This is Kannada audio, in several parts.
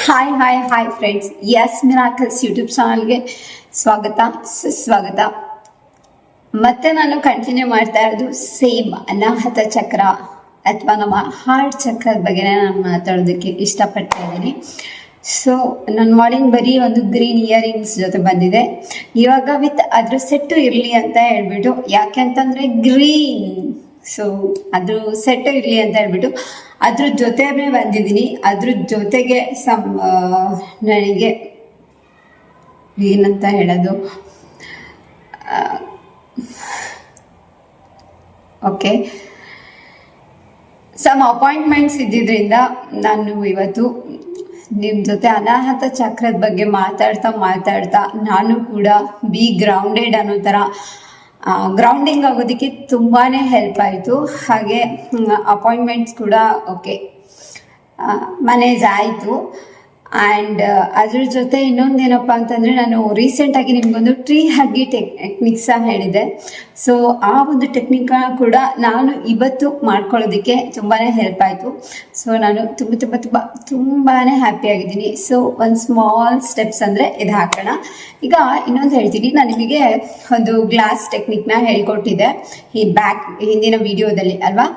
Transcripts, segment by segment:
Hi friends, S miracles YouTube ಚಾನಲ್ಗೆ ಸ್ವಾಗತ ಸುಸ್ವಾಗತ. ಮತ್ತೆ ನಾನು ಕಂಟಿನ್ಯೂ ಮಾಡ್ತಾ ಇರೋದು ಸೇಮ್ ಅನಾಹತ ಚಕ್ರ ಅಥವಾ ನಮ್ಮ ಹಾರ್ಟ್ ಚಕ್ರದ ಬಗ್ಗೆನೇ ನಾನು ಮಾತಾಡೋದಕ್ಕೆ ಇಷ್ಟಪಡ್ತಾ ಇದ್ದೀನಿ. ಸೊ ನನ್ನ ಮಾರ್ನಿಂಗ್ ಬರೀ ಒಂದು ಗ್ರೀನ್ ಇಯರಿಂಗ್ಸ್ ಜೊತೆ ಬಂದಿದೆ. ಇವಾಗ ವಿತ್ ಅದ್ರ ಸೆಟ್ಟು ಇರಲಿ ಅಂತ ಹೇಳ್ಬಿಟ್ಟು, ಯಾಕೆ ಅಂತಂದರೆ ಗ್ರೀನ್, ಸೊ ಅದ್ರ ಸೆಟ್ಟು ಇರಲಿ ಅಂತ ಹೇಳ್ಬಿಟ್ಟು ಅದ್ರ ಜೊತೆನೇ ಬಂದಿದ್ದೀನಿ. ಅದ್ರ ಜೊತೆಗೆ ನನಗೆ ಏನಂತ ಹೇಳೋದು, ಓಕೆ, ಸಮ್ ಅಪಾಯಿಂಟ್ಮೆಂಟ್ಸ್ ಇದ್ದಿದ್ದರಿಂದ ನಾನು ಇವತ್ತು ನಿಮ್ಮ ಜೊತೆ ಅನಾಹತ ಚಕ್ರದ ಬಗ್ಗೆ ಮಾತಾಡ್ತಾ ನಾನು ಕೂಡ ಬಿ ಗ್ರೌಂಡೆಡ್ ಅನ್ನೋ ಥರ ಗ್ರೌಂಡಿಂಗ್ ಆಗೋದಕ್ಕೆ ತುಂಬಾ ಹೆಲ್ಪ್ ಆಯಿತು. ಹಾಗೆ ಅಪಾಯಿಂಟ್ಮೆಂಟ್ಸ್ ಕೂಡ ಓಕೆ ಮನೇಜ್ ಆಯಿತು. ಆ್ಯಂಡ್ ಅದ್ರ ಜೊತೆ ಇನ್ನೊಂದೇನಪ್ಪ ಅಂತಂದರೆ, ನಾನು ರೀಸೆಂಟಾಗಿ ನಿಮಗೊಂದು ಟ್ರೀ ಹಗ್ಗಿ ಟೆಕ್ನಿಕ್ಸ ಹೇಳಿದೆ. ಸೊ ಆ ಒಂದು ಟೆಕ್ನಿಕ್ ಕೂಡ ನಾನು ಇವತ್ತು ಮಾಡ್ಕೊಳ್ಳೋದಕ್ಕೆ ತುಂಬಾ ಹೆಲ್ಪ್ ಆಯಿತು. ಸೊ ನಾನು ತುಂಬಾ ಹ್ಯಾಪಿಯಾಗಿದ್ದೀನಿ. ಸೊ ಒಂದು ಸ್ಮಾಲ್ ಸ್ಟೆಪ್ಸ್ ಅಂದರೆ ಇದು ಹಾಕೋಣ. ಈಗ ಇನ್ನೊಂದು ಹೇಳ್ತೀನಿ, ನಾನು ನಿಮಗೆ ಒಂದು ಗ್ಲಾಸ್ ಟೆಕ್ನಿಕ್ನ ಹೇಳ್ಕೊಟ್ಟಿದ್ದೆ ಈ ಹಿಂದಿನ ವಿಡಿಯೋದಲ್ಲಿ ಅಲ್ವಾ.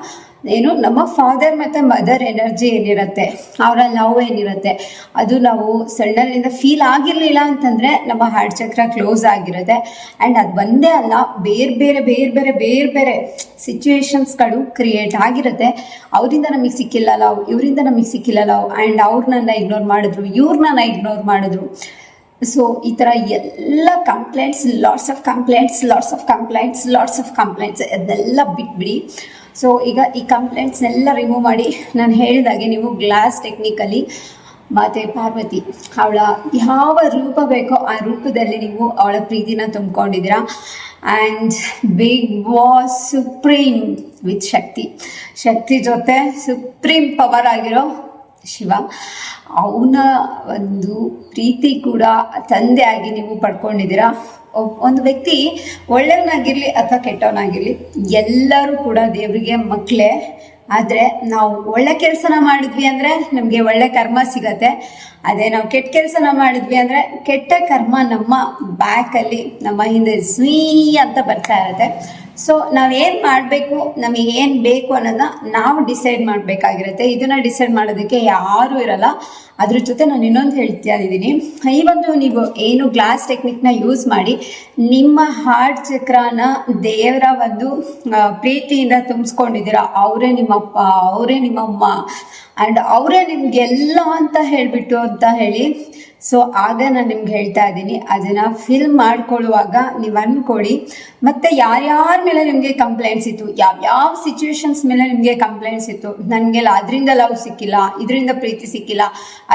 ಏನು ನಮ್ಮ ಫಾದರ್ ಮತ್ತು ಮದರ್ ಎನರ್ಜಿ ಏನಿರುತ್ತೆ, ಅವರ ಲವ್ ಏನಿರುತ್ತೆ, ಅದು ನಾವು ಸಣ್ಣಲ್ಲಿಂದ ಫೀಲ್ ಆಗಿರಲಿಲ್ಲ ಅಂತಂದರೆ ನಮ್ಮ ಹಾರ್ಟ್ ಚಕ್ರ ಕ್ಲೋಸ್ ಆಗಿರುತ್ತೆ. ಆ್ಯಂಡ್ ಅದು ಒಂದೇ ಅಲ್ಲ, ಬೇರೆ ಬೇರೆ ಸಿಚುವೇಶನ್ಸ್ಗಳು ಕ್ರಿಯೇಟ್ ಆಗಿರುತ್ತೆ. ಅವರಿಂದ ನಮಗೆ ಸಿಕ್ಕಿಲ್ಲ ಲವ್, ಇವರಿಂದ ನಮಗೆ ಸಿಕ್ಕಿಲ್ಲ ಲವ್, ಆ್ಯಂಡ್ ಅವ್ರು ನನ್ನ ಇಗ್ನೋರ್ ಮಾಡಿದ್ರು, ಇವ್ರು ನನ್ನ ಇಗ್ನೋರ್ ಮಾಡಿದ್ರು. ಸೊ ಈ ಥರ ಎಲ್ಲ ಕಂಪ್ಲೇಂಟ್ಸ್, ಲಾಟ್ಸ್ ಆಫ್ ಕಂಪ್ಲೇಂಟ್ಸ್ ಅದೆಲ್ಲ ಬಿಟ್ಬಿಡಿ. ಸೊ ಈಗ ಈ ಕಂಪ್ಲೇಂಟ್ಸ್ನೆಲ್ಲ ರಿಮೂವ್ ಮಾಡಿ, ನಾನು ಹೇಳಿದಾಗೆ ನೀವು ಗ್ಲಾಸ್ ಟೆಕ್ನಿಕಲ್ಲಿ ಮಾತೆ ಪಾರ್ವತಿ ಅವಳ ಯಾವ ರೂಪ ಬೇಕೋ ಆ ರೂಪದಲ್ಲಿ ನೀವು ಅವಳ ಪ್ರೀತಿನ ತುಂಬಿಕೊಂಡಿದ್ದೀರಾ. And big boss supreme with ಶಕ್ತಿ ಜೊತೆ ಸುಪ್ರೀಮ್ ಪವರ್ ಆಗಿರೋ ಶಿವ, ಅವನ ಒಂದು ಪ್ರೀತಿ ಕೂಡ ತಂದೆಯಾಗಿ ನೀವು ಪಡ್ಕೊಂಡಿದ್ದೀರಾ. ಒಂದು ವ್ಯಕ್ತಿ ಒಳ್ಳೆಯವನಾಗಿರಲಿ ಅಥವಾ ಕೆಟ್ಟವನಾಗಿರಲಿ, ಎಲ್ಲರೂ ಕೂಡ ದೇವರಿಗೆ ಮಕ್ಕಳೇ. ಆದರೆ ನಾವು ಒಳ್ಳೆ ಕೆಲಸನ ಮಾಡಿದ್ವಿ ಅಂದರೆ ನಮಗೆ ಒಳ್ಳೆ ಕರ್ಮ ಸಿಗತ್ತೆ. ಅದೇ ನಾವು ಕೆಟ್ಟ ಕೆಲಸನ ಮಾಡಿದ್ವಿ ಅಂದರೆ ಕೆಟ್ಟ ಕರ್ಮ ನಮ್ಮ ಬ್ಯಾಕಲ್ಲಿ, ನಮ್ಮ ಹಿಂದೆ ಸ್ವೀ ಅಂತ ಬರ್ತಾ ಇರುತ್ತೆ. ಸೊ ನಾವೇನು ಮಾಡಬೇಕು, ನಮಗೆ ಏನು ಬೇಕು ಅನ್ನೋದನ್ನ ನಾವು ಡಿಸೈಡ್ ಮಾಡಬೇಕಾಗಿರುತ್ತೆ. ಇದನ್ನು ಡಿಸೈಡ್ ಮಾಡೋದಕ್ಕೆ ಯಾರೂ ಇರಲ್ಲ. ಅದ್ರ ಜೊತೆ ನಾನು ಇನ್ನೊಂದು ಹೇಳ್ತಾ ಇದ್ದೀನಿ, ಈ ಒಂದು ನೀವು ಏನು ಗ್ಲಾಸ್ ಟೆಕ್ನಿಕ್ನ ಯೂಸ್ ಮಾಡಿ ನಿಮ್ಮ ಹಾರ್ಟ್ ಚಕ್ರನ ದೇವರ ಒಂದು ಪ್ರೀತಿಯಿಂದ ತುಂಬಿಸ್ಕೊಂಡಿದ್ದೀರಾ. ಅವರೇ ನಿಮ್ಮಪ್ಪ, ಅವರೇ ನಿಮ್ಮಮ್ಮ, ಆ್ಯಂಡ್ ಅವರೇ ನಿಮಗೆಲ್ಲ ಅಂತ ಹೇಳಿ. ಸೊ ಆಗ ನಾನು ನಿಮ್ಗೆ ಹೇಳ್ತಾ ಇದ್ದೀನಿ, ಅದನ್ನು ಫಿಲ್ ಮಾಡ್ಕೊಳ್ಳುವಾಗ ನೀವು ಅಂದ್ಕೊಳ್ಳಿ, ಮತ್ತು ಯಾರ್ಯಾರ ಮೇಲೆ ನಿಮಗೆ ಕಂಪ್ಲೇಂಟ್ಸ್ ಇತ್ತು, ಯಾವ್ಯಾವ ಸಿಚುವೇಶನ್ಸ್ ಮೇಲೆ ನಿಮಗೆ ಕಂಪ್ಲೇಂಟ್ಸ್ ಇತ್ತು, ನನಗೆ ಅದರಿಂದ ಲವ್ ಸಿಕ್ಕಿಲ್ಲ, ಇದರಿಂದ ಪ್ರೀತಿ ಸಿಕ್ಕಿಲ್ಲ,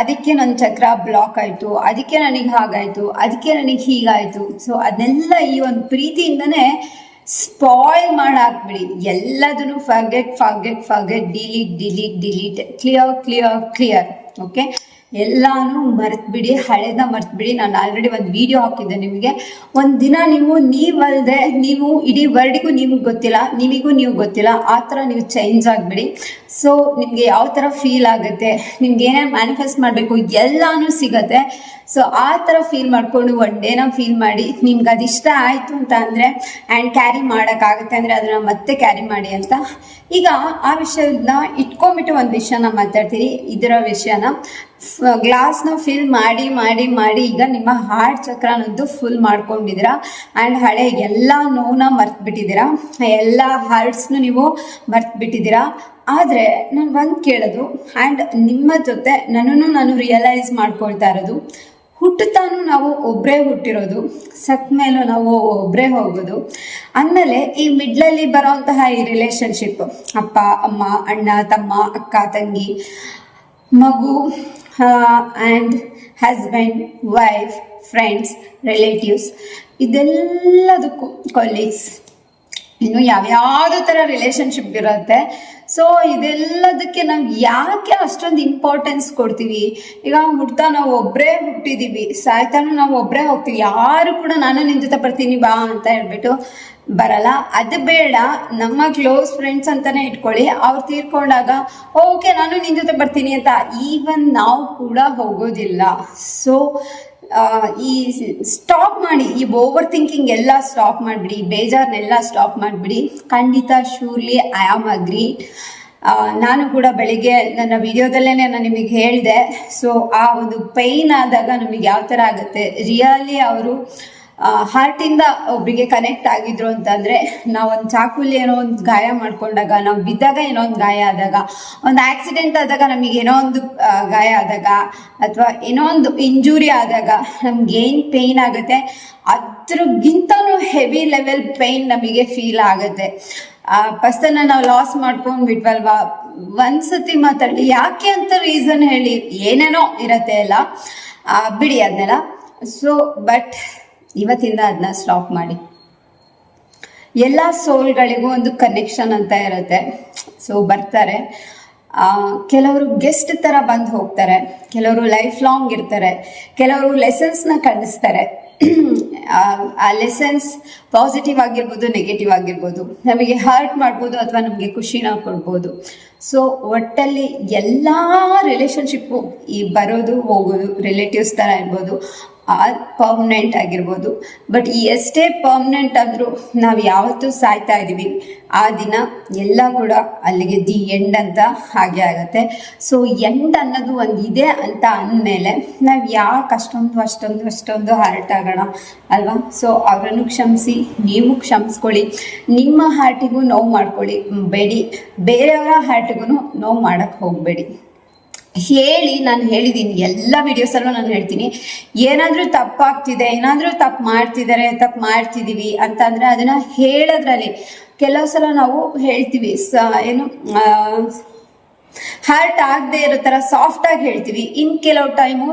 ಅದಕ್ಕೆ ನನ್ನ ಚಕ್ರ ಬ್ಲಾಕ್ ಆಯಿತು, ಅದಕ್ಕೆ ನನಗೆ ಹಾಗಾಯಿತು, ಅದಕ್ಕೆ ನನಗೆ ಹೀಗಾಯಿತು. ಸೊ ಅದನ್ನೆಲ್ಲ ಈ ಒಂದು ಪ್ರೀತಿಯಿಂದನೇ ಸ್ಪಾಯ್ಲ್ ಮಾಡಾಕ್ಬಿಡಿ. ಎಲ್ಲದನ್ನು ಫರ್ಗೆಟ್, ಡಿಲೀಟ್, ಕ್ಲಿಯರ್. ಓಕೆ, ಎಲ್ಲಾನು ಮರೆತುಬಿಡಿ, ಹಳೆದ ಮರೆತುಬಿಡಿ. ನಾನು ಆಲ್ರೆಡಿ ಒಂದು ವಿಡಿಯೋ ಹಾಕಿದ್ದೆ ನಿಮಗೆ. ಒಂದು ದಿನ ನೀವಲ್ಲದೆ ನೀವು ಇಡೀ ವರ್ಲ್ಡಿಗೂ ನಿಮ್ಗೆ ಗೊತ್ತಿಲ್ಲ, ನಿಮಗೂ ನೀವು ಗೊತ್ತಿಲ್ಲ, ಆ ಥರ ನೀವು ಚೇಂಜ್ ಆಗಿಬಿಡಿ. ಸೊ ನಿಮಗೆ ಯಾವ ಥರ ಫೀಲ್ ಆಗುತ್ತೆ, ನಿಮ್ಗೆ ಏನೇನು ಮ್ಯಾನಿಫೆಸ್ಟ್ ಮಾಡಬೇಕು ಎಲ್ಲಾನು ಸಿಗತ್ತೆ. ಸೊ ಆ ಥರ ಫೀಲ್ ಮಾಡಿಕೊಂಡು ಒನ್ ಡೇನ ಫೀಲ್ ಮಾಡಿ, ನಿಮ್ಗೆ ಅದಿಷ್ಟ ಆಯಿತು ಅಂತ ಅಂದರೆ ಆ್ಯಂಡ್ ಕ್ಯಾರಿ ಮಾಡೋಕ್ಕಾಗುತ್ತೆ ಅಂದರೆ ಅದನ್ನು ಮತ್ತೆ ಕ್ಯಾರಿ ಮಾಡಿ ಅಂತ. ಈಗ ಆ ವಿಷಯನ ಇಟ್ಕೊಂಡ್ಬಿಟ್ಟು ಒಂದು ವಿಷಯನ ಮಾತಾಡ್ತೀನಿ. ಇದರ ವಿಷಯನ ಗ್ಲಾಸ್ನ ಫಿಲ್ ಮಾಡಿ ಈಗ ನಿಮ್ಮ ಹಾರ್ಟ್ ಚಕ್ರನದ್ದು ಫುಲ್ ಮಾಡ್ಕೊಂಡಿದ್ದೀರಾ. ಆ್ಯಂಡ್ ಹಳೆ ಎಲ್ಲ ನೋವನ್ನ ಮರ್ತ್ಬಿಟ್ಟಿದ್ದೀರಾ, ಎಲ್ಲ ಹಾರ್ಟ್ಸ್ನು ನೀವು ಮರ್ತ್ಬಿಟ್ಟಿದ್ದೀರಾ. ಆದರೆ ನಾನು ಒಂದು ಕೇಳೋದು, ಆ್ಯಂಡ್ ನಿಮ್ಮ ಜೊತೆ ನಾನು ರಿಯಲೈಸ್ ಮಾಡ್ಕೊಳ್ತಾ ಇರೋದು, ಹುಟ್ಟುತ್ತಾನು ನಾವು ಒಬ್ಬರೇ ಹುಟ್ಟಿರೋದು, ಸತ್ತ ಮೇಲೂ ನಾವು ಒಬ್ಬರೇ ಹೋಗೋದು. ಅಂದಮೇಲೆ ಈ ಮಿಡ್ಲಲ್ಲಿ ಬರೋಂತಹ ಈ ರಿಲೇಷನ್ಶಿಪ್, ಅಪ್ಪ ಅಮ್ಮ, ಅಣ್ಣ ತಮ್ಮ, ಅಕ್ಕ ತಂಗಿ, ಮಗು, and husband wife, friends, relatives, ಇದೆಲ್ಲದಕ್ಕೂ ಕೊಲೀಗ್ಸ್, ಇನ್ನು ಯಾವ್ಯಾವುದೋ ಥರ ರಿಲೇಷನ್ಶಿಪ್ ಇರುತ್ತೆ. ಸೊ ಇದೆಲ್ಲದಕ್ಕೆ ನಾವು ಯಾಕೆ ಅಷ್ಟೊಂದು ಇಂಪಾರ್ಟೆನ್ಸ್ ಕೊಡ್ತೀವಿ? ಈಗ ಹುಡ್ತಾ ನಾವು ಒಬ್ಬರೇ ಹುಟ್ಟಿದೀವಿ, ಸಾಯ್ತಾನು ನಾವು ಒಬ್ಬರೇ ಹೋಗ್ತೀವಿ. ಯಾರು ಕೂಡ ನಾನು ನಿನ್ ಜೊತೆ ಬರ್ತೀನಿ ಬಾ ಅಂತ ಹೇಳ್ಬಿಟ್ಟು ಬರಲ್ಲ. ಅದು ಬೇಡ, ನಮ್ಮ ಕ್ಲೋಸ್ ಫ್ರೆಂಡ್ಸ್ ಅಂತಾನೆ ಇಟ್ಕೊಳ್ಳಿ, ಅವ್ರು ತೀರ್ಕೊಂಡಾಗ ಓಕೆ ನಾನು ನಿನ್ ಜೊತೆ ಬರ್ತೀನಿ ಅಂತ ಈವನ್ ನಾವು ಕೂಡ ಹೋಗೋದಿಲ್ಲ. ಸೊ ಈ ಸ್ಟಾಪ್ ಮಾಡಿ, ಈ ಓವರ್ ಥಿಂಕಿಂಗ್ ಎಲ್ಲ ಸ್ಟಾಪ್ ಮಾಡಿಬಿಡಿ, ಬೇಜಾರನ್ನೆಲ್ಲ ಸ್ಟಾಪ್ ಮಾಡಿಬಿಡಿ. ಖಂಡಿತ ಶೂರ್ಲಿ ಐ ಆಮ್ ಅಗ್ರಿ. ನಾನು ಕೂಡ ಬೆಳಿಗ್ಗೆ ನನ್ನ ವಿಡಿಯೋದಲ್ಲೇ ನಾನು ನಿಮಗೆ ಹೇಳಿದೆ. ಸೊ ಆ ಒಂದು ಪೈನ್ ಆದಾಗ ನಮಗೆ ಯಾವ ಥರ ಆಗುತ್ತೆ, ರಿಯಲಿ ಅವರು ಹಾರ್ಟಿಂದ ಒಬ್ಬರಿಗೆ ಕನೆಕ್ಟ್ ಆಗಿದ್ರು ಅಂತಂದರೆ, ನಾವು ಒಂದು ಚಾಕುಲಿ ಏನೋ ಒಂದು ಗಾಯ ಮಾಡ್ಕೊಂಡಾಗ, ನಾವು ಬಿದ್ದಾಗ ಏನೋ ಒಂದು ಗಾಯ ಆದಾಗ, ಒಂದು ಆಕ್ಸಿಡೆಂಟ್ ಆದಾಗ ನಮಗೆ ಏನೋ ಒಂದು ಗಾಯ ಆದಾಗ, ಅಥವಾ ಏನೋ ಒಂದು ಇಂಜುರಿ ಆದಾಗ ನಮ್ಗೆ ಏನು ಪೇಯ್ನ್ ಆಗುತ್ತೆ ಅದ್ರಗಿಂತನೂ ಹೆವಿ ಲೆವೆಲ್ ಪೇಯ್ನ್ ನಮಗೆ ಫೀಲ್ ಆಗುತ್ತೆ. ಪರ್ಸನ್ನ ನಾವು ಲಾಸ್ ಮಾಡ್ಕೊಂಡ್ಬಿಟ್ವಲ್ವಾ, ಒಂದ್ಸತಿ ಮಾತಾಡಿ ಯಾಕೆ ಅಂತ ರೀಸನ್ ಹೇಳಿ, ಏನೇನೋ ಇರತ್ತೆ ಅಲ್ಲ, ಬಿಡಿ ಅದನ್ನೆಲ್ಲ. ಸೊ ಬಟ್ ಇವತ್ತಿಂದ ಅದನ್ನ ಸ್ಟಾಪ್ ಮಾಡಿ. ಎಲ್ಲ ಸೋಲ್ಗಳಿಗೂ ಒಂದು ಕನೆಕ್ಷನ್ ಅಂತ ಇರುತ್ತೆ. ಸೊ ಬರ್ತಾರೆ, ಕೆಲವರು ಗೆಸ್ಟ್ ಥರ ಬಂದು ಹೋಗ್ತಾರೆ, ಕೆಲವರು ಲೈಫ್ ಲಾಂಗ್ ಇರ್ತಾರೆ, ಕೆಲವರು ಲೆಸನ್ಸ್ನ ಕಲಿಸ್ತಾರೆ. ಆ ಲೆಸನ್ಸ್ ಪಾಸಿಟಿವ್ ಆಗಿರ್ಬೋದು, ನೆಗೆಟಿವ್ ಆಗಿರ್ಬೋದು, ನಮಗೆ ಹರ್ಟ್ ಮಾಡ್ಬೋದು ಅಥವಾ ನಮಗೆ ಖುಷಿನ ಕೊಡ್ಬೋದು. ಸೊ ಒಟ್ಟಲ್ಲಿ ಎಲ್ಲ ರಿಲೇಷನ್ಶಿಪ್ಪು, ಈ ಬರೋದು ಹೋಗೋದು ರಿಲೇಟಿವ್ಸ್ ಥರ ಇರ್ಬೋದು, ಪರ್ಮನೆಂಟ್ ಆಗಿರ್ಬೋದು. ಬಟ್ ಎಷ್ಟೇ ಪರ್ಮನೆಂಟ್ ಆದರೂ ನಾವು ಯಾವತ್ತೂ ಸಾಯ್ತಾ ಇದ್ದೀವಿ, ಆ ದಿನ ಎಲ್ಲ ಕೂಡ ಅಲ್ಲಿಗೆ ದಿ ಎಂಡ್ ಅಂತ ಹಾಗೆ ಆಗುತ್ತೆ. ಸೊ ಎಂಡ್ ಅನ್ನೋದು ಒಂದು ಇದೆ ಅಂತ ಅಂದಮೇಲೆ ನಾವು ಯಾಕೆ ಅಷ್ಟೊಂದು ಹರ್ಟ್ ಆಗೋಣ ಅಲ್ವಾ? ಸೊ ಅವರನ್ನು ಕ್ಷಮಿಸಿ, ನೀವು ಕ್ಷಮಿಸ್ಕೊಳ್ಳಿ, ನಿಮ್ಮ ಹಾರ್ಟಿಗೂ ನೋವು ಮಾಡ್ಕೊಳ್ಳಿ ಬೇಡಿ, ಬೇರೆಯವರ ಹಾರ್ಟಿಗೂ ನೋವು ಮಾಡೋಕ್ಕೆ ಹೋಗಬೇಡಿ. ಹೇಳಿ, ನಾನು ಹೇಳಿದ್ದೀನಿ ಎಲ್ಲ ವಿಡಿಯೋಸಲ್ಲೂ ನಾನು ಹೇಳ್ತೀನಿ, ಏನಾದರೂ ತಪ್ಪಾಗ್ತಿದೆ, ಏನಾದರೂ ತಪ್ಪು ಮಾಡ್ತಿದ್ದೀವಿ ಅಂತಂದರೆ ಅದನ್ನು ಹೇಳೋದ್ರಲ್ಲಿ ಕೆಲವು ಸಲ ನಾವು ಹೇಳ್ತೀವಿ, ಏನು ಹರ್ಟ್ ಆಗದೆ ಇರೋ ಥರ ಸಾಫ್ಟಾಗಿ ಹೇಳ್ತೀವಿ. ಇನ್ನು ಕೆಲವು ಟೈಮು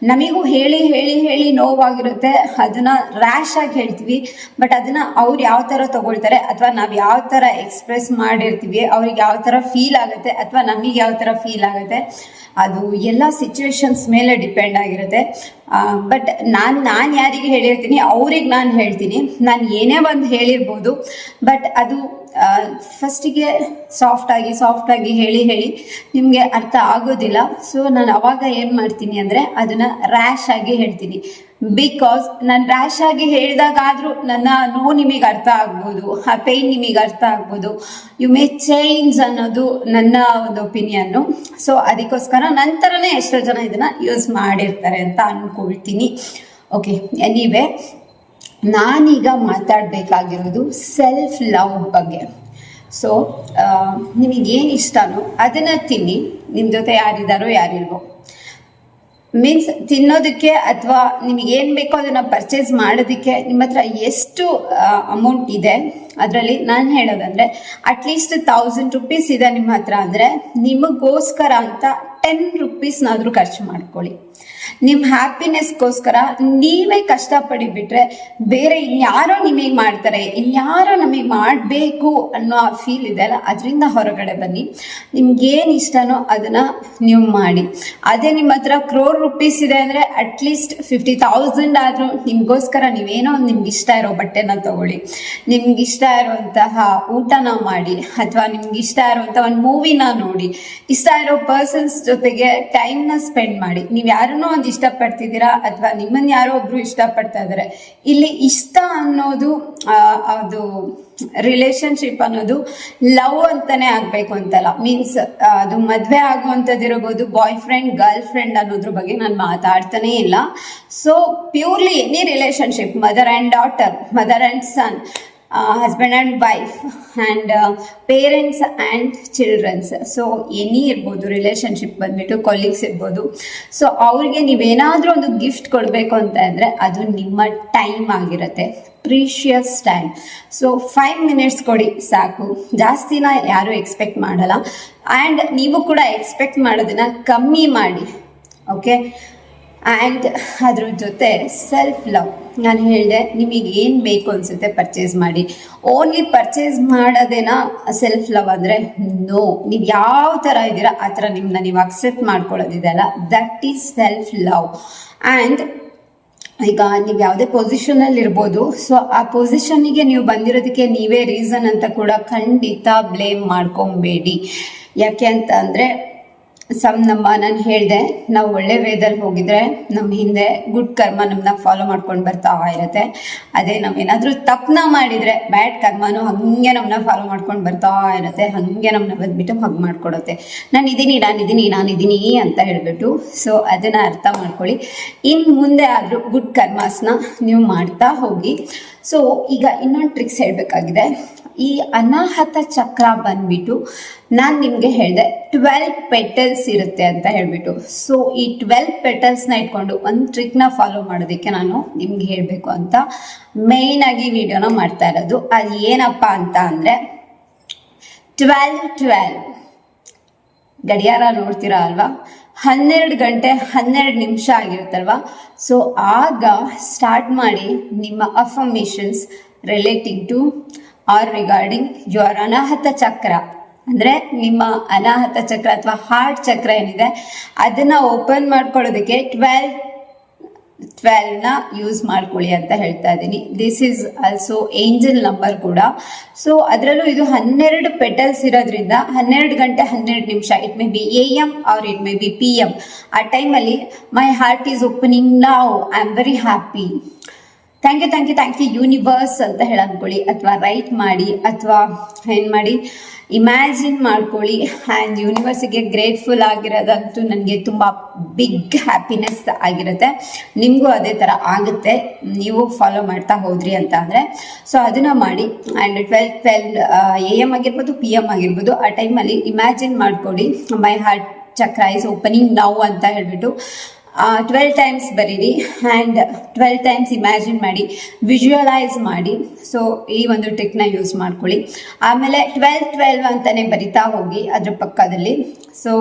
ನಮಗೂ ಹೇಳಿ ನೋವಾಗಿರುತ್ತೆ, ಅದನ್ನು ರ್ಯಾಶ್ ಆಗಿ ಹೇಳ್ತೀವಿ. ಬಟ್ ಅದನ್ನು ಅವ್ರು ಯಾವ ಥರ ತಗೊಳ್ತಾರೆ ಅಥವಾ ನಾವು ಯಾವ ಥರ ಎಕ್ಸ್ಪ್ರೆಸ್ ಮಾಡಿರ್ತೀವಿ, ಅವ್ರಿಗೆ ಯಾವ ಥರ ಫೀಲ್ ಆಗುತ್ತೆ ಅಥವಾ ನಮಗೆ ಯಾವ ಥರ ಫೀಲ್ ಆಗುತ್ತೆ, ಅದು ಎಲ್ಲ ಸಿಚುವೇಶನ್ಸ್ ಮೇಲೆ ಡಿಪೆಂಡ್ ಆಗಿರುತ್ತೆ. ಬಟ್ ನಾನು ಯಾರಿಗೆ ಹೇಳಿರ್ತೀನಿ ಅವ್ರಿಗೆ ನಾನು ಹೇಳ್ತೀನಿ, ನಾನು ಏನೇ ಒಂದು ಹೇಳಿರ್ಬೋದು, ಬಟ್ ಅದು ಫಸ್ಟಿಗೆ ಸಾಫ್ಟಾಗಿ ಹೇಳಿ ನಿಮಗೆ ಅರ್ಥ ಆಗೋದಿಲ್ಲ. ಸೊ ನಾನು ಅವಾಗ ಏನು ಮಾಡ್ತೀನಿ ಅಂದರೆ ಅದನ್ನು ರ್ಯಾಶ್ ಆಗಿ ಹೇಳ್ತೀನಿ. ಬಿಕಾಸ್ ನಾನು ರ್ಯಾಶ್ ಆಗಿ ಹೇಳಿದಾಗಾದರೂ ನನ್ನ ನೋವು ನಿಮಗೆ ಅರ್ಥ ಆಗ್ಬೋದು, ಆ ಪೇಯ್ನ್ ನಿಮಗೆ ಅರ್ಥ ಆಗ್ಬೋದು, ಯು ಮೇ ಚೇಂಜ್ ಅನ್ನೋದು ನನ್ನ ಒಂದು ಒಪಿನಿಯನ್ನು. ಸೊ ಅದಕ್ಕೋಸ್ಕರ ನಂತರನೇ ಎಷ್ಟೋ ಜನ ಇದನ್ನು ಯೂಸ್ ಮಾಡಿರ್ತಾರೆ ಅಂತ ಅಂದ್ಕೊಳ್ತೀನಿ. ಓಕೆ, ಎನಿವೆ ನಾನೀಗ ಮಾತಾಡಬೇಕಾಗಿರೋದು ಸೆಲ್ಫ್ ಲವ್ ಬಗ್ಗೆ. ಸೊ ನಿಮಗೇನು ಇಷ್ಟನೋ ಅದನ್ನು ತಿನ್ನಿ, ನಿಮ್ಮ ಜೊತೆ ಯಾರಿದ್ದಾರೋ ಯಾರಿಲ್ವೋ, ಮೀನ್ಸ್ ತಿನ್ನೋದಕ್ಕೆ ಅಥವಾ ನಿಮಗೇನು ಬೇಕೋ ಅದನ್ನು ಪರ್ಚೇಸ್ ಮಾಡೋದಕ್ಕೆ ನಿಮ್ಮ ಹತ್ರ ಎಷ್ಟು ಅಮೌಂಟ್ ಇದೆ, ಅದರಲ್ಲಿ ನಾನು ಹೇಳೋದಂದರೆ ಅಟ್ಲೀಸ್ಟ್ 1000 ರೂಪೀಸ್ ಇದೆ ನಿಮ್ಮ ಹತ್ರ ಅಂದರೆ ನಿಮಗೋಸ್ಕರ ಅಂತ 10 ರೂಪೀಸ್ನಾದರೂ ಖರ್ಚು ಮಾಡ್ಕೊಳ್ಳಿ. ನಿಮ್ಮ ಹ್ಯಾಪಿನೆಸ್ಗೋಸ್ಕರ ನೀವೇ ಕಷ್ಟಪಡಿಬಿಟ್ರೆ ಬೇರೆ ಇನ್ಯಾರೋ ನಿಮಗೆ ಮಾಡ್ತಾರೆ, ಇನ್ಯಾರೋ ನಮಗೆ ಮಾಡಬೇಕು ಅನ್ನೋ ಆ ಫೀಲ್ ಇದೆ ಅಲ್ಲ, ಅದರಿಂದ ಹೊರಗಡೆ ಬನ್ನಿ. ನಿಮ್ಗೇನು ಇಷ್ಟನೋ ಅದನ್ನು ನೀವು ಮಾಡಿ. ಅದೇ ನಿಮ್ಮ ಹತ್ರ crore ರೂಪೀಸ್ ಇದೆ ಅಂದರೆ ಅಟ್ಲೀಸ್ಟ್ 50,000 ಆದರೂ ನಿಮಗೋಸ್ಕರ ನೀವೇನೋ ಒಂದು ನಿಮ್ಗೆ ಇಷ್ಟ ಇರೋ ಬಟ್ಟೆನ ತಗೊಳ್ಳಿ, ನಿಮ್ಗೆ ಇಷ್ಟ ಇರೋಂತಹ ಊಟನ ಮಾಡಿ, ಅಥವಾ ನಿಮ್ಗೆ ಇಷ್ಟ ಇರೋಂಥ ಒಂದು ಮೂವಿನ ನೋಡಿ, ಇಷ್ಟ ಇರೋ ಪರ್ಸನ್ಸ್ ಜೊತೆಗೆ ಟೈಮ್ನ ಸ್ಪೆಂಡ್ ಮಾಡಿ. ನೀವು ಯಾರನ್ನೋ ಒಂದು ಇಷ್ಟಪಡ್ತಿದ್ದೀರಾ ಅಥವಾ ನಿಮ್ಮನ್ನ ಯಾರೋ ಒಬ್ರು ಇಷ್ಟಪಡ್ತಾ ಇದ್ದಾರೆ. ಇಲ್ಲಿ ಇಷ್ಟ ಅನ್ನೋದು ಅದು ರಿಲೇಶನ್ಶಿಪ್ ಅನ್ನೋದು ಲವ್ ಅಂತಾನೆ ಆಗ್ಬೇಕು ಅಂತಲ್ಲ, ಮೀನ್ಸ್ ಅದು ಮದುವೆ ಆಗುವಂಥದ್ದು ಇರಬಹುದು, ಬಾಯ್ ಫ್ರೆಂಡ್ ಗರ್ಲ್ ಫ್ರೆಂಡ್ ಅನ್ನೋದ್ರ ಬಗ್ಗೆ ನಾನು ಮಾತಾಡ್ತಾನೆ ಇಲ್ಲ. So purely any relationship, mother and daughter, mother and son, husband and wife, and parents and childrens. So any ಇರ್ಬೋದು, ರಿಲೇಶನ್ಶಿಪ್ ಬಂದ್ಬಿಟ್ಟು ಕೊಲೀಗ್ಸ್ ಇರ್ಬೋದು. ಸೊ ಅವ್ರಿಗೆ ನೀವೇನಾದರೂ ಒಂದು ಗಿಫ್ಟ್ ಕೊಡಬೇಕು ಅಂತ ಅಂದರೆ ಅದು ನಿಮ್ಮ ಟೈಮ್ ಆಗಿರುತ್ತೆ, ಪ್ರೀಶಿಯಸ್ ಟೈಮ್. ಸೊ 5 ಮಿನಿಟ್ಸ್ ಕೊಡಿ ಸಾಕು, ಜಾಸ್ತಿನ ಯಾರೂ ಎಕ್ಸ್ಪೆಕ್ಟ್ ಮಾಡಲ್ಲ. ಆ್ಯಂಡ್ ನೀವು ಕೂಡ ಎಕ್ಸ್ಪೆಕ್ಟ್ ಮಾಡೋದನ್ನ ಕಮ್ಮಿ ಮಾಡಿ. ಓಕೆ, ಆ್ಯಂಡ್ ಅದ್ರ ಜೊತೆ ಸೆಲ್ಫ್ ಲವ್. ನಾನು ಹೇಳಿದೆ ನಿಮಗೆ ಏನು ಬೇಕು ಅನಿಸುತ್ತೆ ಪರ್ಚೇಸ್ ಮಾಡಿ. ಓನ್ಲಿ ಪರ್ಚೇಸ್ ಮಾಡೋದೇನಾ ಸೆಲ್ಫ್ ಲವ್ ಅಂದರೆ? ನೋ. ನೀವು ಯಾವ ಥರ ಇದ್ದೀರಾ ಆ ಥರ ನಿಮ್ಮನ್ನ ನೀವು ಅಕ್ಸೆಪ್ಟ್ ಮಾಡ್ಕೊಳ್ಳೋದಿದೆಯಲ್ಲ, that is self love. And ಈಗ ನೀವು ಯಾವುದೇ ಪೊಸಿಷನಲ್ಲಿ ಇರ್ಬೋದು, ಸೊ ಆ ಪೊಸಿಷನ್ನಿಗೆ ನೀವು ಬಂದಿರೋದಕ್ಕೆ ನೀವೇ ರೀಸನ್ ಅಂತ ಕೂಡ ಖಂಡಿತ ಬ್ಲೇಮ್ ಮಾಡ್ಕೊಬೇಡಿ. ಯಾಕೆ ಅಂತ ಅಂದರೆ ನಾನು ಹೇಳಿದೆ, ನಾವು ಒಳ್ಳೆ ವೇದಲ್ಲಿ ಹೋಗಿದ್ರೆ ನಮ್ಮ ಹಿಂದೆ ಗುಡ್ ಕರ್ಮ ನಮ್ಮನ್ನ ಫಾಲೋ ಮಾಡ್ಕೊಂಡು ಬರ್ತಾ ಇರುತ್ತೆ. ಅದೇ ನಾವೇನಾದರೂ ತಪ್ಪನ್ನ ಮಾಡಿದರೆ ಬ್ಯಾಡ್ ಕರ್ಮನೂ ಹಾಗೆ ನಮ್ಮನ್ನ ಫಾಲೋ ಮಾಡ್ಕೊಂಡು ಬರ್ತಾ ಇರುತ್ತೆ, ಹಾಗೆ ನಮ್ಮನ್ನ ಬಂದ್ಬಿಟ್ಟು ಹಗ್ ಮಾಡ್ಕೊಡುತ್ತೆ. ನಾನಿದ್ದೀನಿ ಅಂತ ಹೇಳಿಬಿಟ್ಟು. ಸೊ ಅದನ್ನು ಅರ್ಥ ಮಾಡ್ಕೊಳ್ಳಿ. ಇನ್ನು ಮುಂದೆ ಆದರೂ ಗುಡ್ ಕರ್ಮಾಸ್ನ ನೀವು ಮಾಡ್ತಾ ಹೋಗಿ. ಸೊ ಈಗ ಇನ್ನೊಂದು ಟ್ರಿಕ್ಸ್ ಹೇಳಬೇಕಾಗಿದೆ. ಈ ಅನಾಹತ ಚಕ್ರ ಬಂದ್ಬಿಟ್ಟು ನಾನು ನಿಮಗೆ ಹೇಳಿದೆ 12 ಪೆಟಲ್ಸ್ ಇರುತ್ತೆ ಅಂತ ಹೇಳ್ಬಿಟ್ಟು. ಸೊ ಈ 12 ಪೆಟಲ್ಸ್ನ ಇಟ್ಕೊಂಡು ಒಂದು ಟ್ರಿಕ್ನ ಫಾಲೋ ಮಾಡೋದಕ್ಕೆ ನಾನು ನಿಮ್ಗೆ ಹೇಳಬೇಕು ಅಂತ ಮೇಯ್ನಾಗಿ ವಿಡಿಯೋನ ಮಾಡ್ತಾ ಇರೋದು. ಅದು ಏನಪ್ಪ ಅಂತ ಅಂದರೆ 12 ಗಡಿಯಾರ ನೋಡ್ತೀರಾ ಅಲ್ವಾ, 12 ಗಂಟೆ 12 ನಿಮಿಷ ಆಗಿರುತ್ತಲ್ವಾ. ಸೊ ಆಗ ಸ್ಟಾರ್ಟ್ ಮಾಡಿ ನಿಮ್ಮ affirmations relating to or regarding your Anahata chakra. ಅಂದರೆ ನಿಮ್ಮ ಅನಾಹತ ಚಕ್ರ ಅಥವಾ ಹಾರ್ಟ್ ಚಕ್ರ ಏನಿದೆ ಅದನ್ನು ಓಪನ್ ಮಾಡ್ಕೊಳ್ಳೋದಕ್ಕೆ 12ನ ಯೂಸ್ ಮಾಡ್ಕೊಳ್ಳಿ ಅಂತ ಹೇಳ್ತಾ ಇದ್ದೀನಿ. This is also angel number ಕೂಡ. ಸೊ ಅದರಲ್ಲೂ ಇದು 12 ಪೆಟಲ್ಸ್ ಇರೋದ್ರಿಂದ 12 ಗಂಟೆ 12 ನಿಮಿಷ, it may be AM or it may be PM. ಆ ಟೈಮಲ್ಲಿ my heart is opening now, I am very happy, thank you universe ಅಂತ ಹೇಳಿ ಅಂದ್ಕೊಳ್ಳಿ, ಅಥವಾ ರೈಟ್ ಮಾಡಿ, ಅಥವಾ ಏನು ಮಾಡಿ ಇಮ್ಯಾಜಿನ್ ಮಾಡ್ಕೊಳ್ಳಿ. ಆ್ಯಂಡ್ ಯೂನಿವರ್ಸಿಗೆ ಗ್ರೇಟ್ಫುಲ್ ಆಗಿರೋದಂತೂ ನನಗೆ ತುಂಬ ಬಿಗ್ ಹ್ಯಾಪಿನೆಸ್ ಆಗಿರುತ್ತೆ. ನಿಮಗೂ ಅದೇ ಥರ ಆಗುತ್ತೆ ನೀವು ಫಾಲೋ ಮಾಡ್ತಾ ಹೋದ್ರಿ ಅಂತ ಅಂದರೆ. ಸೊ ಅದನ್ನು ಮಾಡಿ. ಆ್ಯಂಡ್ 12 AM ಆಗಿರ್ಬೋದು PM ಆಗಿರ್ಬೋದು, ಆ ಟೈಮಲ್ಲಿ ಇಮ್ಯಾಜಿನ್ ಮಾಡ್ಕೊಳ್ಳಿ ಮೈ ಹಾರ್ಟ್ ಚಕ್ರ ಇಸ್ ಓಪನಿಂಗ್ ನೌ ಅಂತ ಹೇಳ್ಬಿಟ್ಟು 12 ಟೈಮ್ಸ್ ಬರೀರಿ. ಆ್ಯಂಡ್ 12 ಟೈಮ್ಸ್ ಇಮ್ಯಾಜಿನ್ ಮಾಡಿ, ವಿಜುವಲೈಸ್ ಮಾಡಿ. ಸೊ ಈ ಒಂದು ಟ್ರಿಕ್ನ ಯೂಸ್ ಮಾಡ್ಕೊಳ್ಳಿ. ಆಮೇಲೆ 12 ಅಂತಲೇ ಬರಿತಾ ಹೋಗಿ ಅದ್ರ ಪಕ್ಕದಲ್ಲಿ. ಸೊ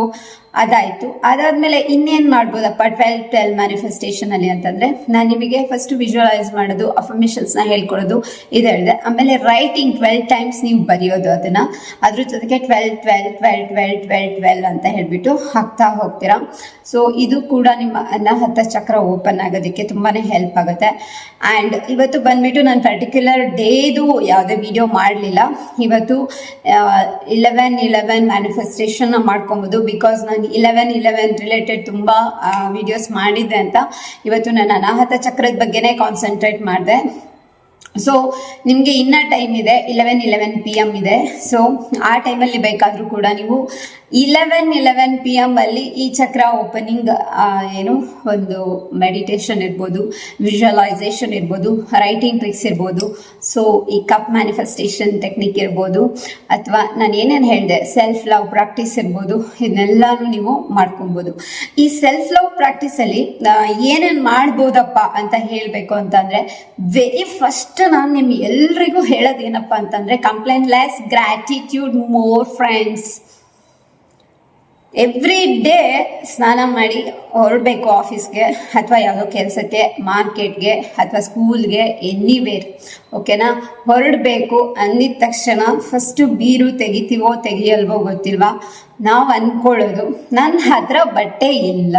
ಅದಾಯಿತು. ಅದಾದಮೇಲೆ ಇನ್ನೇನು ಮಾಡ್ಬೋದಪ್ಪ 12 ಮ್ಯಾನಿಫೆಸ್ಟೇಷನಲ್ಲಿ ಅಂತಂದರೆ, ನಾನು ನಿಮಗೆ ಫಸ್ಟು ವಿಜುವಲೈಸ್ ಮಾಡೋದು, ಅಫರ್ಮೇಷನ್ಸ್ನ ಹೇಳ್ಕೊಡೋದು ಇದು ಹೇಳಿದೆ. ಆಮೇಲೆ ರೈಟಿಂಗ್ 12 ಟೈಮ್ಸ್ ನೀವು ಬರೆಯೋದು ಅದನ್ನು, ಅದ್ರ ಜೊತೆಗೆ 12 ಅಂತ ಹೇಳಿಬಿಟ್ಟು ಹಾಕ್ತಾ ಹೋಗ್ತೀರಾ. ಸೊ ಇದು ಕೂಡ ನಿಮ್ಮ ಅನಾಹತ ಚಕ್ರ ಓಪನ್ ಆಗೋದಕ್ಕೆ ತುಂಬಾ ಹೆಲ್ಪ್ ಆಗುತ್ತೆ. ಆ್ಯಂಡ್ ಇವತ್ತು ಬಂದುಬಿಟ್ಟು ನಾನು ಪರ್ಟಿಕ್ಯುಲರ್ ಡೇದು ಯಾವುದೇ ವಿಡಿಯೋ ಮಾಡಲಿಲ್ಲ. ಇವತ್ತು 11 ಮ್ಯಾನಿಫೆಸ್ಟೇಷನ್ನ ಮಾಡ್ಕೊಬೋದು. ಬಿಕಾಸ್ ನಾನು 11 ರಿಲೇಟೆಡ್ ತುಂಬ ವಿಡಿಯೋಸ್ ಮಾಡಿದ್ದೆ ಅಂತ ಇವತ್ತು ನಾನು ಅನಾಹತ ಚಕ್ರದ ಬಗ್ಗೆನೇ ಕಾನ್ಸಂಟ್ರೇಟ್ ಮಾಡಿದೆ. ಸೊ ನಿಮಗೆ ಇನ್ನೂ ಟೈಮ್ ಇದೆ, 11 PM ಇದೆ. ಸೊ ಆ ಟೈಮಲ್ಲಿ ಬೇಕಾದರೂ ಕೂಡ ನೀವು 11 PM ಅಲ್ಲಿ ಈ ಚಕ್ರ ಓಪನಿಂಗ್ ಏನು ಒಂದು ಮೆಡಿಟೇಷನ್ ಇರ್ಬೋದು, ವಿಜುವಲೈಸೇಷನ್ ಇರ್ಬೋದು, ರೈಟಿಂಗ್ ಟ್ರಿಕ್ಸ್ ಇರ್ಬೋದು, ಸೊ ಈ ಕಪ್ ಮ್ಯಾನಿಫೆಸ್ಟೇಷನ್ ಟೆಕ್ನಿಕ್ ಇರ್ಬೋದು, ಅಥವಾ ನಾನು ಏನೇನು ಹೇಳಿದೆ ಸೆಲ್ಫ್ ಲವ್ ಪ್ರಾಕ್ಟೀಸ್ ಇರ್ಬೋದು, ಇದನ್ನೆಲ್ಲನೂ ನೀವು ಮಾಡ್ಕೊಬೋದು. ಈ ಸೆಲ್ಫ್ ಲವ್ ಪ್ರಾಕ್ಟೀಸಲ್ಲಿ ಏನೇನು ಮಾಡ್ಬೋದಪ್ಪ ಅಂತ ಹೇಳಬೇಕು ಅಂತಂದರೆ, ವೆರಿ ಫಸ್ಟ್ ನಾನು ನಿಮ್ಗೆ ಎಲ್ರಿಗೂ ಹೇಳೋದೇನಪ್ಪ ಅಂತಂದರೆ, complaint less, gratitude more friends. Every day ಸ್ನಾನ ಮಾಡಿ ಹೊರಡಬೇಕು ಆಫೀಸ್ಗೆ, ಅಥವಾ ಯಾವುದೋ ಕೆಲಸಕ್ಕೆ, ಮಾರ್ಕೆಟ್ಗೆ, ಅಥವಾ ಸ್ಕೂಲ್ಗೆ, ಎನಿವೇರ್, ಓಕೆನಾ. ಹೊರಡಬೇಕು ಅಂದಿದ ತಕ್ಷಣ ಫಸ್ಟು ಬೀರು ತೆಗಿತೀವೋ ತೆಗಿಯಲ್ವೋ ಗೊತ್ತಿಲ್ವಾ, ನಾವು ಅಂದ್ಕೊಳ್ಳೋದು ನನ್ನ ಹತ್ರ ಬಟ್ಟೆ ಇಲ್ಲ,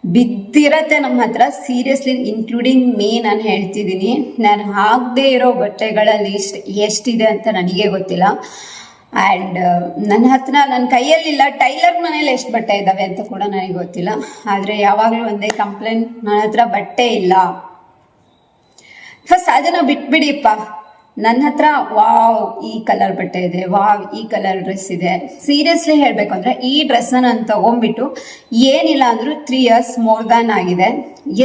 ಬಿದ್ದಿರತ್ತೆ ನಮ್ಮ ಹತ್ರ. ಸೀರಿಯಸ್ಲಿ ಇನ್ಕ್ಲೂಡಿಂಗ್ ಮೀ ನಾನು ಹೇಳ್ತಿದ್ದೀನಿ, ನಾನು ಹಾಕದೇ ಇರೋ ಬಟ್ಟೆಗಳ ಲಿಸ್ಟ್ ಎಷ್ಟಿದೆ ಅಂತ ನನಗೆ ಗೊತ್ತಿಲ್ಲ. ಆ್ಯಂಡ್ ನನ್ನ ಕೈಯಲ್ಲಿಲ್ಲ, ಟೈಲರ್ ಮನೇಲಿ ಎಷ್ಟು ಬಟ್ಟೆ ಇದ್ದಾವೆ ಅಂತ ಕೂಡ ನನಗೆ ಗೊತ್ತಿಲ್ಲ. ಆದರೆ ಯಾವಾಗಲೂ ಒಂದೇ ಕಂಪ್ಲೇಂಟ್, ನನ್ನ ಹತ್ರ ಬಟ್ಟೆ ಇಲ್ಲ. ಫಸ್ಟ್ ಅದನ್ನು ಬಿಟ್ಬಿಡಿಪ್ಪ. ನನ್ನ ಹತ್ರ ವಾವ್ ಈ ಕಲರ್ ಬಟ್ಟೆ ಇದೆ, ವಾವ್ ಈ ಕಲರ್ ಡ್ರೆಸ್ ಇದೆ. ಸೀರಿಯಸ್ಲಿ ಹೇಳಬೇಕು ಅಂದರೆ ಈ ಡ್ರೆಸ್ನ ನಾನು ತೊಗೊಂಡ್ಬಿಟ್ಟು ಏನಿಲ್ಲ ಅಂದರೂ 3 years ಮೋರ್ ದ್ಯಾನ್ ಆಗಿದೆ.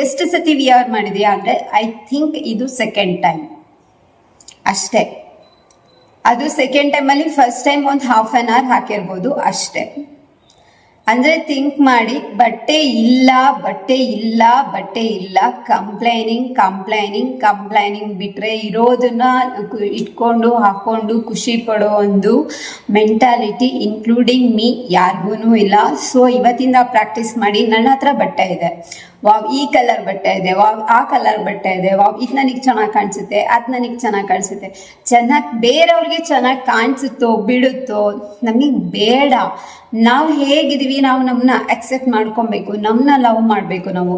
ಎಷ್ಟು ಸತಿ ವಿಯರ್ ಮಾಡಿದೆಯಾ ಅಂದರೆ ಐ ಥಿಂಕ್ ಇದು ಸೆಕೆಂಡ್ ಟೈಮ್ ಅಷ್ಟೇ. ಅದು ಸೆಕೆಂಡ್ ಟೈಮಲ್ಲಿ ಫಸ್ಟ್ ಟೈಮ್ ಒಂದು 1/2 hour ಹಾಕಿರ್ಬೋದು ಅಷ್ಟೇ. ಅಂದರೆ ಥಿಂಕ್ ಮಾಡಿ, ಬಟ್ಟೆ ಇಲ್ಲ ಬಟ್ಟೆ ಇಲ್ಲ ಬಟ್ಟೆ ಇಲ್ಲ, ಕಂಪ್ಲೈನಿಂಗ್ ಬಿಟ್ಟರೆ ಇರೋದನ್ನ ಇಟ್ಕೊಂಡು ಹಾಕ್ಕೊಂಡು ಖುಷಿ ಪಡೋ ಒಂದು ಮೆಂಟಾಲಿಟಿ ಇನ್ಕ್ಲೂಡಿಂಗ್ ಮೀ ಯಾರಿಗೂ ಇಲ್ಲ. ಸೊ ಇವತ್ತಿಂದ ಪ್ರಾಕ್ಟೀಸ್ ಮಾಡಿ. ನನ್ನ ಹತ್ರ ಬಟ್ಟೆ ಇದೆ, ವಾವ್ ಈ ಕಲರ್ ಬಟ್ಟೆ ಇದೆ, ವಾವ್ ಆ ಕಲರ್ ಬಟ್ಟೆ ಇದೆ, ವಾವ್ ಇದು ನನಗೆ ಚೆನ್ನಾಗಿ ಕಾಣಿಸುತ್ತೆ, ಅದು ನನಗೆ ಚೆನ್ನಾಗಿ ಕಾಣಿಸುತ್ತೆ. ಬೇರೆಯವ್ರಿಗೆ ಚೆನ್ನಾಗಿ ಕಾಣಿಸುತ್ತೋ ಬಿಡುತ್ತೋ ನಮಗೆ ಬೇಡ. ನಾವು ಹೇಗಿದ್ದೀವಿ ನಾವು ನಮ್ಮನ್ನ ಅಕ್ಸೆಪ್ಟ್ ಮಾಡ್ಕೊಬೇಕು, ನಮ್ಮನ್ನ ಲವ್ ಮಾಡಬೇಕು ನಾವು.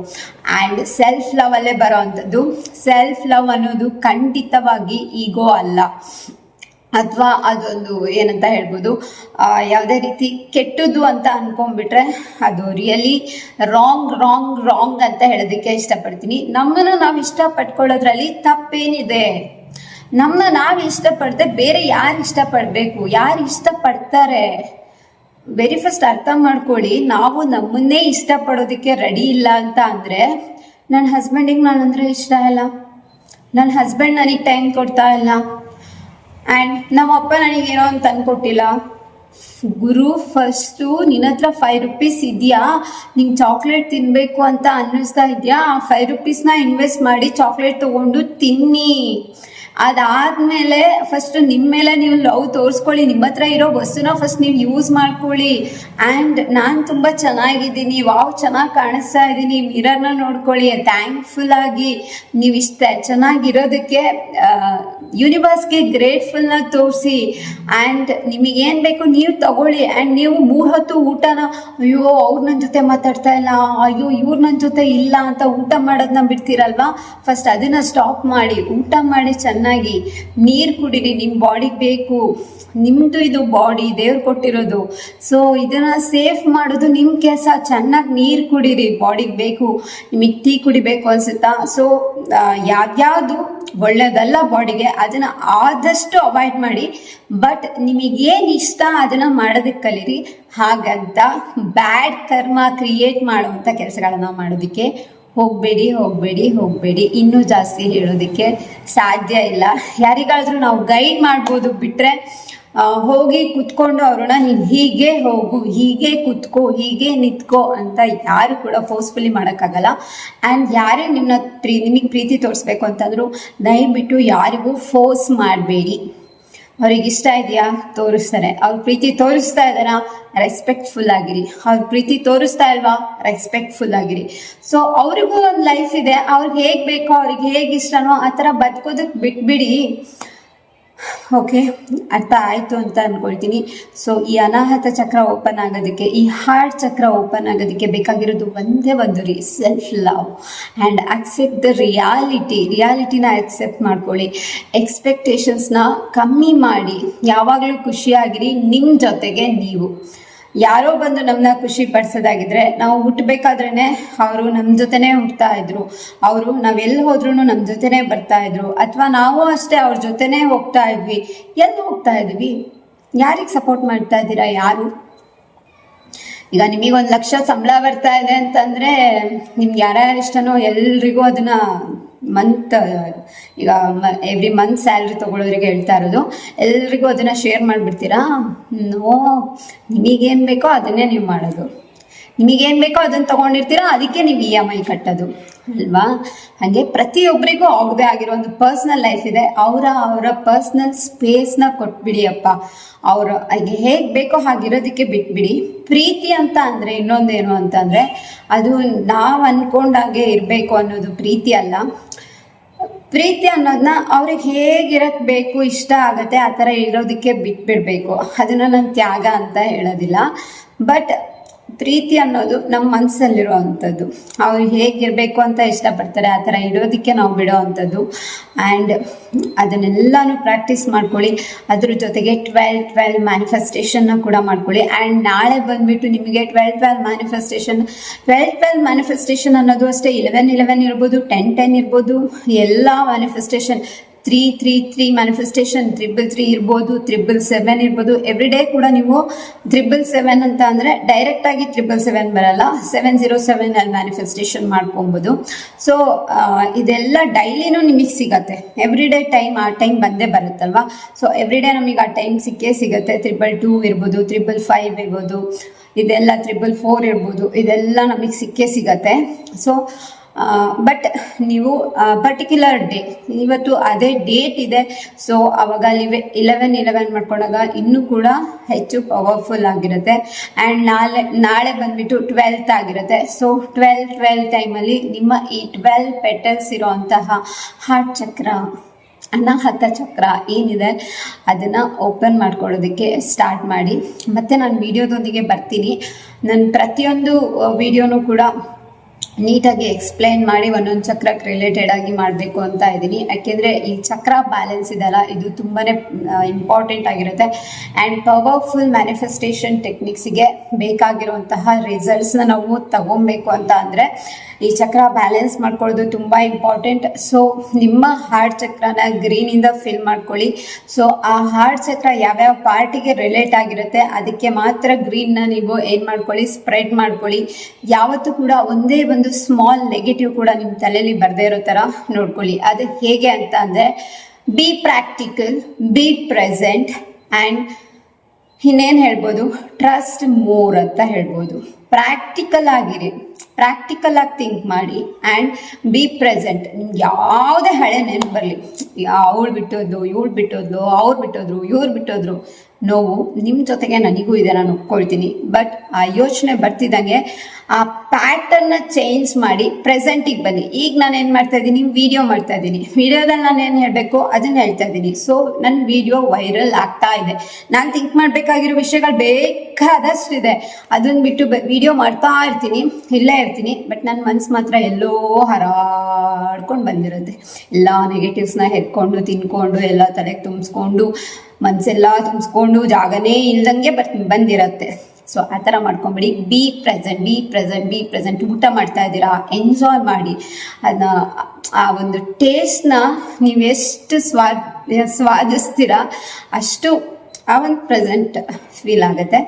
ಆ್ಯಂಡ್ ಸೆಲ್ಫ್ ಲವ್ ಅಲ್ಲೇ ಬರೋ ಅಂಥದ್ದು. ಸೆಲ್ಫ್ ಲವ್ ಅನ್ನೋದು ಖಂಡಿತವಾಗಿ ಈಗೋ ಅಲ್ಲ, ಅಥವಾ ಅದೊಂದು ಏನಂತ ಹೇಳ್ಬೋದು, ಯಾವುದೇ ರೀತಿ ಕೆಟ್ಟದ್ದು ಅಂತ ಅನ್ಕೊಂಡ್ಬಿಟ್ರೆ ಅದು ರಿಯಲಿ ರಾಂಗ್ ಅಂತ ಹೇಳೋದಕ್ಕೆ ಇಷ್ಟಪಡ್ತೀನಿ. ನಮ್ಮನ್ನು ನಾವು ಇಷ್ಟಪಟ್ಕೊಳ್ಳೋದ್ರಲ್ಲಿ ತಪ್ಪೇನಿದೆ? ನಮ್ಮನ್ನ ನಾವು ಇಷ್ಟಪಡದೆ ಬೇರೆ ಯಾರು ಇಷ್ಟಪಡಬೇಕು? ಯಾರು ಇಷ್ಟಪಡ್ತಾರೆ? ವೆರಿ ಫಸ್ಟ್ ಅರ್ಥ ಮಾಡ್ಕೊಳ್ಳಿ, ನಾವು ನಮ್ಮನ್ನೇ ಇಷ್ಟಪಡೋದಕ್ಕೆ ರೆಡಿ ಇಲ್ಲ ಅಂತ ಅಂದರೆ, ನನ್ನ ಹಸ್ಬೆಂಡಿಗೆ ನಾನಂದರೆ ಇಷ್ಟ ಇಲ್ಲ, ನನ್ನ ಹಸ್ಬೆಂಡ್ ನನಗೆ ಟೈಮ್ ಕೊಡ್ತಾ ಇಲ್ಲ, ಆ್ಯಂಡ್ ನಮ್ಮಪ್ಪ ನನಗೇನೋ ಅಂತ ತಂದ್ಕೊಟ್ಟಿಲ್ಲ. ಗುರು, ಫಸ್ಟು ನಿನ್ನ ಹತ್ರ 5 ರೂಪೀಸ್ ಇದೆಯಾ, ನಿಂಗೆ ಚಾಕ್ಲೇಟ್ ತಿನ್ನಬೇಕು ಅಂತ ಅನ್ನಿಸ್ತಾ ಇದೆಯಾ, ಆ 5 ರೂಪೀಸ್ನ ಇನ್ವೆಸ್ಟ್ ಮಾಡಿ ಚಾಕ್ಲೇಟ್ ತೊಗೊಂಡು ತಿನ್ನಿ. ಅದಾದಮೇಲೆ ಫಸ್ಟ್ ನಿಮ್ಮ ಮೇಲೆ ನೀವು ಲವ್ ತೋರಿಸ್ಕೊಳ್ಳಿ. ನಿಮ್ಮ ಹತ್ರ ಇರೋ ವಸ್ತುನ ಫಸ್ಟ್ ನೀವು ಯೂಸ್ ಮಾಡ್ಕೊಳ್ಳಿ. ಆ್ಯಂಡ್ ನಾನು ತುಂಬ ಚೆನ್ನಾಗಿದ್ದೀನಿ, ವಾವ್ ಚೆನ್ನಾಗಿ ಕಾಣಿಸ್ತಾ ಇದ್ದೀನಿ, ಮಿರರ್ನ ನೋಡ್ಕೊಳ್ಳಿ. ಥ್ಯಾಂಕ್ಫುಲ್ ಆಗಿ ನೀವು ಇಷ್ಟ ಚೆನ್ನಾಗಿರೋದಕ್ಕೆ ಯೂನಿವರ್ಸ್ಗೆ ಗ್ರೇಟ್ಫುಲ್ನ ತೋರಿಸಿ. ಆ್ಯಂಡ್ ನಿಮಗೇನು ಬೇಕು ನೀವು ತಗೊಳ್ಳಿ. ಆ್ಯಂಡ್ ನೀವು 3 ಹೊತ್ತು ಊಟನ ಅಯ್ಯೋ ಅವ್ರು ನನ್ನ ಜೊತೆ ಮಾತಾಡ್ತಾ ಇಲ್ಲ, ಅಯ್ಯೋ ಇವ್ರು ನನ್ನ ಜೊತೆ ಇಲ್ಲ ಅಂತ ಊಟ ಮಾಡೋದನ್ನ ಬಿಡ್ತೀರಲ್ವಾ, ಫಸ್ಟ್ ಅದನ್ನು ಸ್ಟಾಪ್ ಮಾಡಿ. ಊಟ ಮಾಡಿ, ಚೆನ್ನಾಗಿ ನೀರು ಕುಡೀರಿ. ನಿಮ್ಮ ಬಾಡಿಗೆ ಬೇಕು, ನಿಮ್ಮದು ಇದು ಬಾಡಿ ದೇವ್ರು ಕೊಟ್ಟಿರೋದು. ಸೊ ಇದನ್ನು ಸೇಫ್ ಮಾಡೋದು ನಿಮ್ಮ ಕೆಲಸ. ಚೆನ್ನಾಗಿ ನೀರು ಕುಡೀರಿ, ಬಾಡಿಗೆ ಬೇಕು. ನಿಮಗೆ ಟೀ ಕುಡಿಬೇಕು ಅನಿಸುತ್ತಾ? ಸೊ ಯಾವ್ಯಾವುದು ಒಳ್ಳೆಯದಲ್ಲ ಬಾಡಿಗೆ ಅದನ್ನು ಆದಷ್ಟು ಅವಾಯ್ಡ್ ಮಾಡಿ. ಬಟ್ ನಿಮಗೇನು ಇಷ್ಟ ಅದನ್ನು ಮಾಡೋದಕ್ಕೆ ಕಲೀರಿ. ಹಾಗಂತ ಬ್ಯಾಡ್ ಕರ್ಮ ಕ್ರಿಯೇಟ್ ಮಾಡುವಂಥ ಕೆಲಸಗಳನ್ನ ಮಾಡೋದಕ್ಕೆ ಹೋಗಬೇಡಿ. ಇನ್ನೂ ಜಾಸ್ತಿ ಹೇಳೋದಕ್ಕೆ ಸಾಧ್ಯ ಇಲ್ಲ. ಯಾರಿಗಾದ್ರೂ ನಾವು ಗೈಡ್ ಮಾಡ್ಬೋದು, ಬಿಟ್ಟರೆ ಹೋಗಿ ಕುತ್ಕೊಂಡು ಅವ್ರನ್ನ ನೀನು ಹೀಗೆ ಹೋಗು, ಹೀಗೆ ಕುತ್ಕೋ, ಹೀಗೆ ನಿಂತ್ಕೋ ಅಂತ ಯಾರು ಕೂಡ ಫೋರ್ಸ್ಫುಲಿ ಮಾಡೋಕ್ಕಾಗಲ್ಲ. ಆ್ಯಂಡ್ ಯಾರೇ ನಿಮಗೆ ಪ್ರೀತಿ ತೋರಿಸ್ಬೇಕು ಅಂತಂದ್ರು ದಯವಿಟ್ಟು ಯಾರಿಗೂ ಫೋರ್ಸ್ ಮಾಡಬೇಡಿ. ಅವ್ರಿಗೆ ಇಷ್ಟ ಇದೆಯಾ ತೋರಿಸ್ತಾರೆ, ಅವ್ರ ಪ್ರೀತಿ ತೋರಿಸ್ತಾ ಇದ್ದಾರಾ ರೆಸ್ಪೆಕ್ಟ್ಫುಲ್ ಆಗಿರಿ, ಅವ್ರ ಪ್ರೀತಿ ತೋರಿಸ್ತಾ ಇಲ್ವಾ ರೆಸ್ಪೆಕ್ಟ್ಫುಲ್ ಆಗಿರಿ. ಸೊ ಅವ್ರಿಗೂ ಒಂದು ಲೈಫ್ ಇದೆ, ಅವ್ರಿಗೆ ಹೇಗೆ ಬೇಕೋ ಅವ್ರಿಗೆ ಹೇಗೆ ಇಷ್ಟನೋ ಆ ಥರ ಬದುಕೋದಕ್ಕೆ ಬಿಟ್ಬಿಡಿ. ಓಕೆ, ಅರ್ಥ ಆಯಿತು ಅಂತ ಅಂದ್ಕೊಳ್ತೀನಿ. ಸೊ ಈ ಅನಾಹತ ಚಕ್ರ ಓಪನ್ ಆಗೋದಕ್ಕೆ, ಈ ಹಾರ್ಟ್ ಚಕ್ರ ಓಪನ್ ಆಗೋದಕ್ಕೆ ಬೇಕಾಗಿರೋದು ಒಂದೇ ಒಂದು self love and accept the ರಿಯಾಲಿಟಿನ ಅಕ್ಸೆಪ್ಟ್ ಮಾಡ್ಕೊಳ್ಳಿ. ಎಕ್ಸ್ಪೆಕ್ಟೇಷನ್ಸ್ನ ಕಮ್ಮಿ ಮಾಡಿ, ಯಾವಾಗಲೂ ಖುಷಿಯಾಗಿರಿ ನಿಮ್ಮ ಜೊತೆಗೆ ನೀವು. ಯಾರೋ ಬಂದು ನಮ್ಮನ್ನ ಖುಷಿ ಪಡಿಸೋದಾಗಿದ್ರೆ, ನಾವು ಹುಟ್ಟಬೇಕಾದ್ರೇ ಅವರು ನಮ್ಮ ಜೊತೆನೇ ಹುಡ್ತಾ ಇದ್ರು, ಅವರು ನಾವೆಲ್ಲಿ ಹೋದ್ರೂ ನಮ್ಮ ಜೊತೆನೇ ಬರ್ತಾ ಇದ್ರು, ಅಥವಾ ನಾವು ಅಷ್ಟೇ ಅವ್ರ ಜೊತೆನೇ ಹೋಗ್ತಾ ಇದ್ವಿ. ಎಲ್ಲಿ ಹೋಗ್ತಾ ಇದ್ವಿ? ಯಾರಿಗೆ ಸಪೋರ್ಟ್ ಮಾಡ್ತಾ ಇದ್ದೀರಾ? ಯಾರು? ಈಗ ನಿಮಗೆ 1 ಲಕ್ಷ ಸಂಬಳ ಬರ್ತಾ ಇದೆ ಅಂತಂದರೆ ನಿಮ್ಗೆ ಯಾರ್ಯಾರು ಇಷ್ಟನೋ ಎಲ್ರಿಗೂ ಅದನ್ನ ಈಗ ಎವ್ರಿ ಮಂತ್ ಸ್ಯಾಲ್ರಿ ತೊಗೊಳೋರಿಗೆ ಹೇಳ್ತಾ ಇರೋದು, ಎಲ್ರಿಗೂ ಅದನ್ನು ಶೇರ್ ಮಾಡಿಬಿಡ್ತೀರಾ? ನೋ, ನಿಮಗೇನು ಬೇಕೋ ಅದನ್ನೇ ನೀವು ಮಾಡೋದು. ನಿಮಗೇನು ಬೇಕೋ ಅದನ್ನು ತೊಗೊಂಡಿರ್ತೀರಾ, ಅದಕ್ಕೆ ನೀವು EMI ಕಟ್ಟೋದು ಅಲ್ವಾ? ಹಾಗೆ ಪ್ರತಿಯೊಬ್ಬರಿಗೂ ಅವ್ರದ್ದೇ ಆಗಿರೋ ಒಂದು ಪರ್ಸ್ನಲ್ ಲೈಫ್ ಇದೆ. ಅವರ ಪರ್ಸ್ನಲ್ ಸ್ಪೇಸ್ನ ಕೊಟ್ಬಿಡಿಯಪ್ಪ. ಅವರು ಹೇಗೆ ಬೇಕೋ ಹಾಗಿರೋದಕ್ಕೆ ಬಿಟ್ಬಿಡಿ. ಪ್ರೀತಿ ಅಂತ ಅಂದರೆ ಇನ್ನೊಂದೇನು ಅಂತಂದರೆ, ಅದು ನಾವು ಅಂದ್ಕೊಂಡಾಗೆ ಇರಬೇಕು ಅನ್ನೋದು ಪ್ರೀತಿ ಅಲ್ಲ. ಪ್ರೀತಿ ಅನ್ನೋದನ್ನ ಅವ್ರಿಗೆ ಹೇಗಿರಕ್ಕೆ ಬೇಕು, ಇಷ್ಟ ಆಗತ್ತೆ ಆ ಥರ ಇರೋದಕ್ಕೆ ಬಿಟ್ಬಿಡಬೇಕು. ಅದನ್ನು ನಾನು ತ್ಯಾಗ ಅಂತ ಹೇಳೋದಿಲ್ಲ. ಬಟ್ ಪ್ರೀತಿ ಅನ್ನೋದು ನಮ್ಮ ಮನಸ್ಸಲ್ಲಿರೋ ಅಂಥದ್ದು. ಅವ್ರು ಹೇಗಿರಬೇಕು ಅಂತ ಇಷ್ಟಪಡ್ತಾರೆ ಆ ಥರ ಇಡೋದಕ್ಕೆ ನಾವು ಬಿಡೋ ಅಂಥದ್ದು. ಆ್ಯಂಡ್ ಅದನ್ನೆಲ್ಲನೂ ಪ್ರಾಕ್ಟೀಸ್ ಮಾಡ್ಕೊಳ್ಳಿ. ಅದ್ರ ಜೊತೆಗೆ 12-12 ಮ್ಯಾನಿಫೆಸ್ಟೇಷನ್ನ ಕೂಡ ಮಾಡ್ಕೊಳ್ಳಿ. ಆ್ಯಂಡ್ ನಾಳೆ ಬಂದುಬಿಟ್ಟು ನಿಮಗೆ 12-12 ಮ್ಯಾನಿಫೆಸ್ಟೇಷನ್ ಅನ್ನೋದು ಅಷ್ಟೇ 11-11 ಇರ್ಬೋದು, 10-10 ಇರ್ಬೋದು. ಎಲ್ಲ ಮ್ಯಾನಿಫೆಸ್ಟೇಷನ್ 333 ಮ್ಯಾನಿಫೆಸ್ಟೇಷನ್, 333 ಇರ್ಬೋದು, 777 ಇರ್ಬೋದು. ಎವ್ರಿ ಡೇ ಕೂಡ ನೀವು 777 ಅಂತ ಅಂದರೆ ಡೈರೆಕ್ಟಾಗಿ 777 ಬರಲ್ಲ, 707 ಅಲ್ಲಿ ಮ್ಯಾನಿಫೆಸ್ಟೇಷನ್ ಮಾಡ್ಕೊಬೋದು. ಸೊ ಇದೆಲ್ಲ ಡೈಲಿನೂ ನಿಮಗೆ ಸಿಗತ್ತೆ. ಎವ್ರಿ ಡೇ ಟೈಮ್ ಆ ಟೈಮ್ ಬಂದೇ ಬರುತ್ತಲ್ವಾ. ಸೊ ಎವ್ರಿ ಡೇ ನಮಗೆ ಆ ಟೈಮ್ ಸಿಕ್ಕೇ ಸಿಗುತ್ತೆ. 222 ಇರ್ಬೋದು, 555 ಇರ್ಬೋದು, ಇದೆಲ್ಲ 444 ಇರ್ಬೋದು, ಇದೆಲ್ಲ ನಮಗೆ ಸಿಕ್ಕೇ ಸಿಗತ್ತೆ. ಸೊ ಬಟ್ ನೀವು ಪರ್ಟಿಕ್ಯುಲರ್ ಡೇ, ಇವತ್ತು ಅದೇ ಡೇಟ್ ಇದೆ, ಸೊ ಅವಾಗ 11 ಮಾಡ್ಕೊಂಡಾಗ ಇನ್ನೂ ಕೂಡ ಹೆಚ್ಚು ಪವರ್ಫುಲ್ ಆಗಿರುತ್ತೆ. ಆ್ಯಂಡ್ ನಾಳೆ ಬಂದ್ಬಿಟ್ಟು 12th ಆಗಿರುತ್ತೆ. ಸೊ 12 ಟೈಮಲ್ಲಿ ನಿಮ್ಮ ಈ 12 ಪೆಟಲ್ಸ್ ಇರೋಂತಹ ಹಾರ್ಟ್ ಚಕ್ರ, ಅನಾಹತ ಚಕ್ರ ಏನಿದೆ ಅದನ್ನು ಓಪನ್ ಮಾಡ್ಕೊಳ್ಳೋದಕ್ಕೆ ಸ್ಟಾರ್ಟ್ ಮಾಡಿ. ಮತ್ತು ನಾನು ವಿಡಿಯೋದೊಂದಿಗೆ ಬರ್ತೀನಿ. ನಾನು ಪ್ರತಿಯೊಂದು ವಿಡಿಯೋನೂ ಕೂಡ ನೀಟಾಗಿ ಎಕ್ಸ್ಪ್ಲೈನ್ ಮಾಡಿ ಒಂದೊಂದು ಚಕ್ರಕ್ಕೆ ರಿಲೇಟೆಡ್ ಆಗಿ ಮಾಡಬೇಕು ಅಂತ ಇದ್ದೀನಿ. ಯಾಕೆಂದರೆ ಈ ಚಕ್ರ ಬ್ಯಾಲೆನ್ಸ್ ಇದೆಲ್ಲ, ಇದು ತುಂಬಾ ಇಂಪಾರ್ಟೆಂಟ್ ಆಗಿರುತ್ತೆ. ಆ್ಯಂಡ್ ಪವರ್ಫುಲ್ ಮ್ಯಾನಿಫೆಸ್ಟೇಷನ್ ಟೆಕ್ನಿಕ್ಸಿಗೆ ಬೇಕಾಗಿರುವಂತಹ ರಿಸಲ್ಟ್ಸ್ನ ನಾವು ತಗೊಬೇಕು ಅಂತ ಅಂದರೆ ಈ ಚಕ್ರ ಬ್ಯಾಲೆನ್ಸ್ ಮಾಡ್ಕೊಳ್ಳೋದು ತುಂಬ ಇಂಪಾರ್ಟೆಂಟ್. ಸೊ ನಿಮ್ಮ ಹಾರ್ಟ್ ಚಕ್ರನ ಗ್ರೀನಿಂದ ಫಿಲ್ ಮಾಡ್ಕೊಳ್ಳಿ. ಸೊ ಆ ಹಾರ್ಟ್ ಚಕ್ರ ಯಾವ್ಯಾವ ಪಾರ್ಟಿಗೆ ರಿಲೇಟ್ ಆಗಿರುತ್ತೆ ಅದಕ್ಕೆ ಮಾತ್ರ ಗ್ರೀನ್ನ ನೀವು ಏನು ಮಾಡ್ಕೊಳ್ಳಿ, ಸ್ಪ್ರೆಡ್ ಮಾಡ್ಕೊಳ್ಳಿ. ಯಾವತ್ತೂ ಕೂಡ ಒಂದೇ ಒಂದು ಸ್ಮಾಲ್ ನೆಗೆಟಿವ್ ಕೂಡ ನಿಮ್ಮ ತಲೆಯಲ್ಲಿ ಬರದೇ ಇರೋ ಥರ ನೋಡ್ಕೊಳ್ಳಿ. ಅದು ಹೇಗೆ ಅಂತ ಅಂದರೆ, B practical, be present, and ಇನ್ನೇನು ಹೇಳ್ಬೋದು, ಟ್ರಸ್ಟ್ ಮೋರ್ ಅಂತ ಹೇಳ್ಬೋದು. ಪ್ರಾಕ್ಟಿಕಲ್ ಆಗಿರಿ, ಪ್ರಾಕ್ಟಿಕಲ್ ಆಗಿ ಥಿಂಕ್ ಮಾಡಿ, ಆ್ಯಂಡ್ ಬಿ ಪ್ರೆಸೆಂಟ್. ನಿಮ್ಗೆ ಯಾವುದೇ ಹಳೆ ನೆನಪು ಬರಲಿ, ಅವಳು ಬಿಟ್ಟೋದ್ಲು, ಇವಳು ಬಿಟ್ಟೋದ್ಲು, ಅವ್ರು ಬಿಟ್ಟೋದ್ರು, ಇವ್ರು ಬಿಟ್ಟೋದ್ರು, ನೋವು ನಿಮ್ಮ ಜೊತೆಗೆ ನನಗೂ ಇದೆ, ನಾನು ಒಪ್ಕೊಳ್ತೀನಿ. ಬಟ್ ಆ ಯೋಚನೆ ಬರ್ತಿದ್ದಂಗೆ ಆ ಪ್ಯಾಟರ್ನ ಚೇಂಜ್ ಮಾಡಿ ಪ್ರೆಸೆಂಟಿಗೆ ಬನ್ನಿ. ಈಗ ನಾನು ಏನು ಮಾಡ್ತಾ ಇದ್ದೀನಿ, ವಿಡಿಯೋ ಮಾಡ್ತಾ ಇದ್ದೀನಿ. ವಿಡಿಯೋದಲ್ಲಿ ನಾನು ಏನು ಹೇಳಬೇಕು ಅದನ್ನು ಹೇಳ್ತಾ ಇದ್ದೀನಿ. ಸೊ ನನ್ನ ವಿಡಿಯೋ ವೈರಲ್ ಆಗ್ತಾ ಇದೆ. ನಾನು ಥಿಂಕ್ ಮಾಡಬೇಕಾಗಿರೋ ವಿಷಯಗಳು ಬೇಕಾದಷ್ಟಿದೆ, ಅದನ್ನು ಬಿಟ್ಟು ವಿಡಿಯೋ ಮಾಡ್ತಾ ಇರ್ತೀನಿ, ಇಲ್ಲೇ ಇರ್ತೀನಿ. ಬಟ್ ನನ್ನ ಮನಸ್ಸು ಮಾತ್ರ ಎಲ್ಲೋ ಹರಾಡ್ಕೊಂಡು ಬಂದಿರುತ್ತೆ. ಎಲ್ಲ ನೆಗೆಟಿವ್ಸ್ನ ಹೆರ್ಕೊಂಡು ತಿನ್ಕೊಂಡು ಎಲ್ಲ ತಲೆಗೆ ತುಂಬಿಸ್ಕೊಂಡು ಮನಸ್ಸೆಲ್ಲ ತುಂಬಿಸ್ಕೊಂಡು ಜಾಗನೇ ಇಲ್ದಂಗೆ ಬಂದಿರತ್ತೆ. ಸೊ ಆ ಥರ ಮಾಡ್ಕೊಂಬಿಡಿ. Be present, be present, be present. ಊಟ ಮಾಡ್ತಾ ಇದ್ದೀರಾ, ಎಂಜಾಯ್ ಮಾಡಿ. ಅದನ್ನ ಆ ಒಂದು ಟೇಸ್ಟ್ನ ನೀವು ಎಷ್ಟು ಸ್ವಾದಿಸ್ತೀರಾ ಅಷ್ಟು ಆ ಒಂದು ಪ್ರೆಸೆಂಟ್ ಫೀಲ್ ಆಗುತ್ತೆ.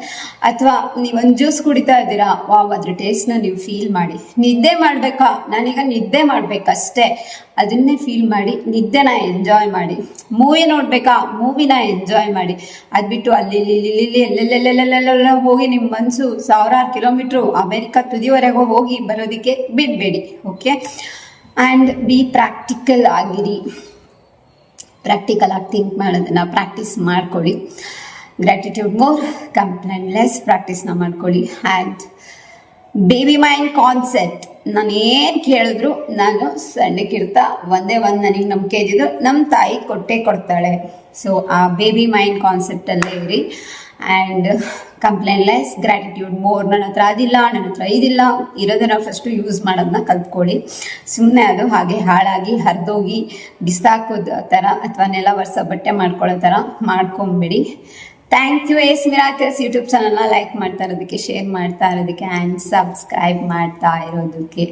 ಅಥವಾ ನೀವೊಂದು ಜ್ಯೂಸ್ ಕುಡಿತಾ ಇದ್ದೀರಾ, ವಾವ್, ಅದ್ರ ಟೇಸ್ಟ್ನ ನೀವು ಫೀಲ್ ಮಾಡಿ. ನಿದ್ದೆ ಮಾಡಬೇಕಾ, ನಾನೀಗ ನಿದ್ದೆ ಮಾಡಬೇಕಷ್ಟೇ, ಅದನ್ನೇ ಫೀಲ್ ಮಾಡಿ, ನಿದ್ದೆನ ಎಂಜಾಯ್ ಮಾಡಿ. ಮೂವಿ ನೋಡಬೇಕಾ, ಮೂವಿನ ಎಂಜಾಯ್ ಮಾಡಿ. ಅದು ಬಿಟ್ಟು ಅಲ್ಲಿ ಎಲ್ಲೆಲ್ಲೆಲ್ಲೆಲ್ಲೆಲ್ಲೆಲ್ಲ ಹೋಗಿ ನಿಮ್ಮ ಮನಸ್ಸು 1000 ಕಿಲೋಮೀಟ್ರು ಅಮೇರಿಕಾ ತುದಿವರೆಗೂ ಹೋಗಿ ಬರೋದಕ್ಕೆ ಬಿಡಬೇಡಿ. ಓಕೆ. ಆ್ಯಂಡ್ ಬಿ ಪ್ರಾಕ್ಟಿಕಲ್ ಆಗಿರಿ. ಪ್ರಾಕ್ಟಿಕಲ್ ಆಗಿ ಥಿಂಕ್ ಮಾಡೋದನ್ನು ಪ್ರಾಕ್ಟೀಸ್ ಮಾಡ್ಕೊಳ್ಳಿ. ಗ್ರ್ಯಾಟಿಟ್ಯೂಡ್ ಮೋರ್, ಕಂಪ್ಲೇಂಟ್ ಲೆಸ್ ಪ್ರಾಕ್ಟೀಸ್ನ ಮಾಡ್ಕೊಳ್ಳಿ. ಆ್ಯಂಡ್ ಬೇಬಿ ಮೈಂಡ್ ಕಾನ್ಸೆಪ್ಟ್, ನಾನು ಏನು ಕೇಳಿದ್ರು ನಾನು ಸಣ್ಣಕ್ಕಿರ್ತಾ ಒಂದೇ ಒಂದು ನನಗೆ ನಂಬಿಕೆ ಇದ್ದಿದ್ದು, ನಮ್ಮ ತಾಯಿ ಕೊಡ್ತಾಳೆ. ಸೊ ಆ ಬೇಬಿ ಮೈಂಡ್ ಕಾನ್ಸೆಪ್ಟಲ್ಲೇ ಇರಿ. And complaint less, gratitude more. ನನ್ನ ಹತ್ರ ಅದಿಲ್ಲ, ನನ್ನ ಹತ್ರ ಇದಿಲ್ಲ, ಇರೋದನ್ನ ಫಸ್ಟು ಯೂಸ್ ಮಾಡೋದನ್ನ ಕಲ್ತ್ಕೊಳ್ಳಿ. ಸುಮ್ಮನೆ ಅದು ಹಾಗೆ ಹಾಳಾಗಿ ಹರಿದೋಗಿ ಬಿಸಾಕೋದು ಥರ ಅಥವಾ ನೆಲ ವರ್ಷ ಬಟ್ಟೆ ಮಾಡ್ಕೊಳ್ಳೋ ಥರ ಮಾಡ್ಕೊಂಬಿಡಿ. Thank you. S miracles YouTube ಚಾನಲ್ನ ಲೈಕ್ ಮಾಡ್ತಾ ಇರೋದಕ್ಕೆ, ಶೇರ್ ಮಾಡ್ತಾ ಇರೋದಕ್ಕೆ, ಆ್ಯಂಡ್ ಸಬ್ಸ್ಕ್ರೈಬ್ ಮಾಡ್ತಾ ಇರೋದಕ್ಕೆ.